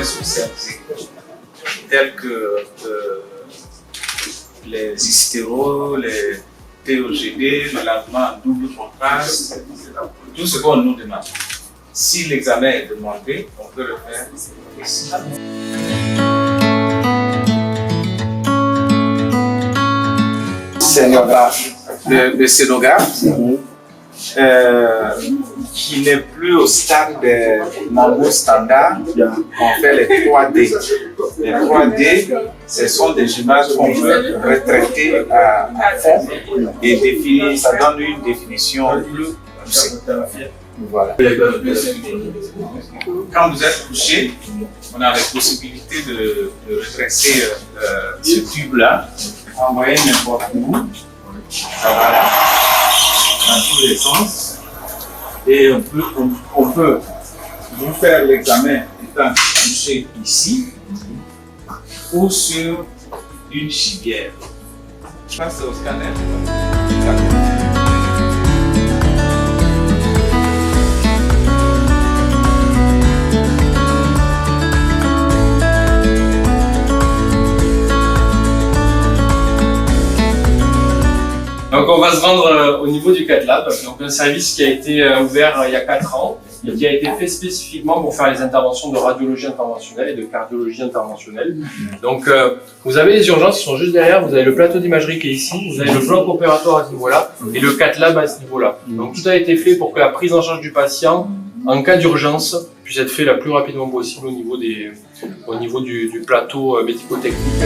Sur certains, tels que les hystéros, les TOGD, le lavement en double contraste, tout ce qu'on nous demande. Si l'examen est demandé, on peut le faire ici. Le scénographe, qui n'est plus au stade des mambo standards, on fait les 3D. Les 3D, ce sont des images qu'on peut retraiter à fond et définir, ça donne une définition plus poussée. Voilà. Quand vous êtes couché, on a la possibilité de redresser ce tube-là, envoyer n'importe où, ça va là, dans tous les sens. Et on peut vous faire l'examen étant couché ici ou sur une civière. Je passe au scanner. Donc on va se rendre au niveau du CatLab, donc un service qui a été ouvert il y a 4 ans et qui a été fait spécifiquement pour faire les interventions de radiologie interventionnelle et de cardiologie interventionnelle. Donc vous avez les urgences qui sont juste derrière, vous avez le plateau d'imagerie qui est ici, vous avez le bloc opératoire à ce niveau-là et le CatLab à ce niveau-là. Donc tout a été fait pour que la prise en charge du patient en cas d'urgence puisse être fait la plus rapidement possible au niveau du plateau médico-technique.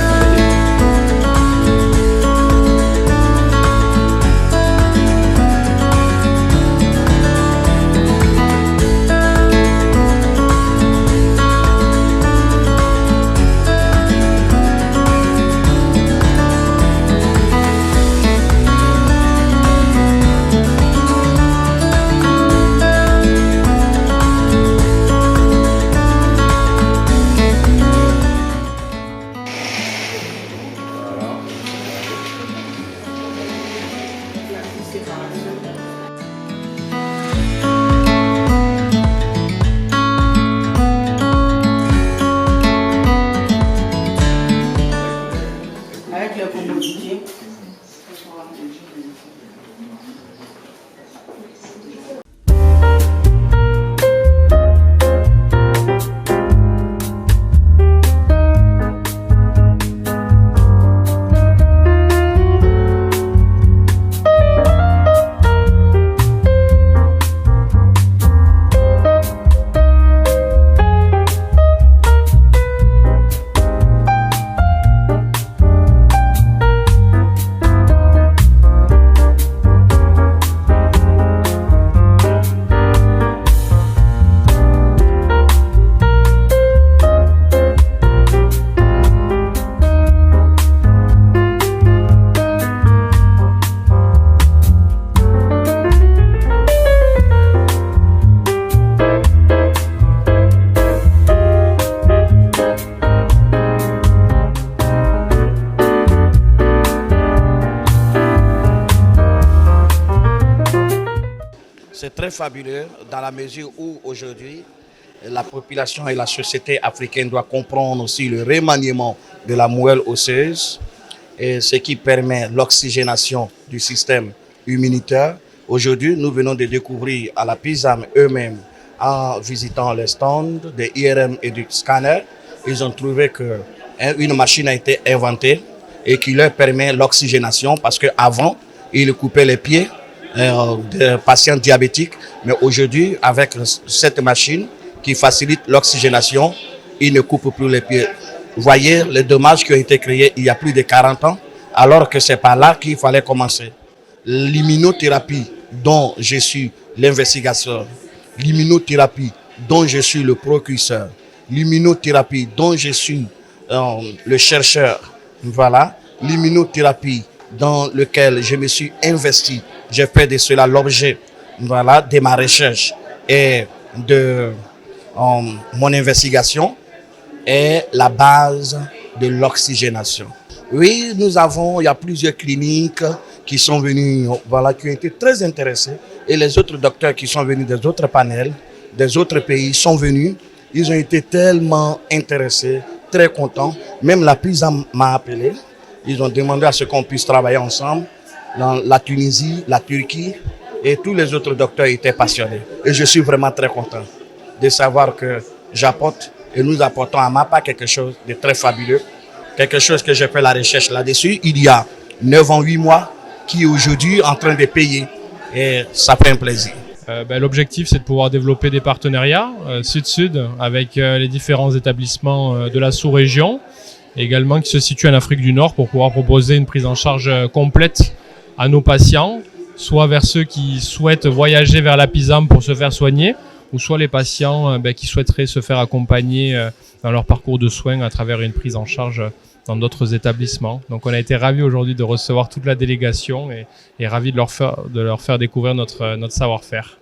Avec la commodité. C'est très fabuleux dans la mesure où aujourd'hui la population et la société africaine doivent comprendre aussi le remaniement de la moelle osseuse, et ce qui permet l'oxygénation du système immunitaire. Aujourd'hui, nous venons de découvrir à la PISAM eux-mêmes, en visitant les stands des IRM et du scanner, ils ont trouvé qu'une machine a été inventée et qui leur permet l'oxygénation, parce qu'avant, ils coupaient les pieds des patients diabétiques, mais aujourd'hui, avec cette machine qui facilite l'oxygénation, ils ne coupent plus les pieds voyez les dommages qui ont été créés il y a plus de 40 ans, alors que c'est par là qu'il fallait commencer. L'immunothérapie dont je suis l'investigateur, l'immunothérapie dont je suis le précurseur, l'immunothérapie dont je suis le chercheur, voilà, l'immunothérapie dans lequel je me suis investi, j'ai fait de cela l'objet, voilà, de ma recherche et de mon investigation est la base de l'oxygénation. Oui, il y a plusieurs cliniques qui sont venues, voilà, qui ont été très intéressés et les autres docteurs qui sont venus des autres panels, des autres pays sont venus. Ils ont été tellement intéressés, très contents. Même la PISA m'a appelé. Ils ont demandé à ce qu'on puisse travailler ensemble dans la Tunisie, la Turquie et tous les autres docteurs étaient passionnés. Et je suis vraiment très content de savoir que j'apporte et nous apportons à MAPA quelque chose de très fabuleux, quelque chose que j'ai fait la recherche là-dessus il y a 9 ans, 8 mois, qui est aujourd'hui en train de payer et ça fait un plaisir. L'objectif, c'est de pouvoir développer des partenariats sud-sud avec les différents établissements de la sous-région, également qui se situent en Afrique du Nord pour pouvoir proposer une prise en charge complète à nos patients, soit vers ceux qui souhaitent voyager vers la PISAM pour se faire soigner, ou soit les patients qui souhaiteraient se faire accompagner dans leur parcours de soins à travers une prise en charge dans d'autres établissements. Donc on a été ravis aujourd'hui de recevoir toute la délégation et ravis de leur faire découvrir notre savoir-faire.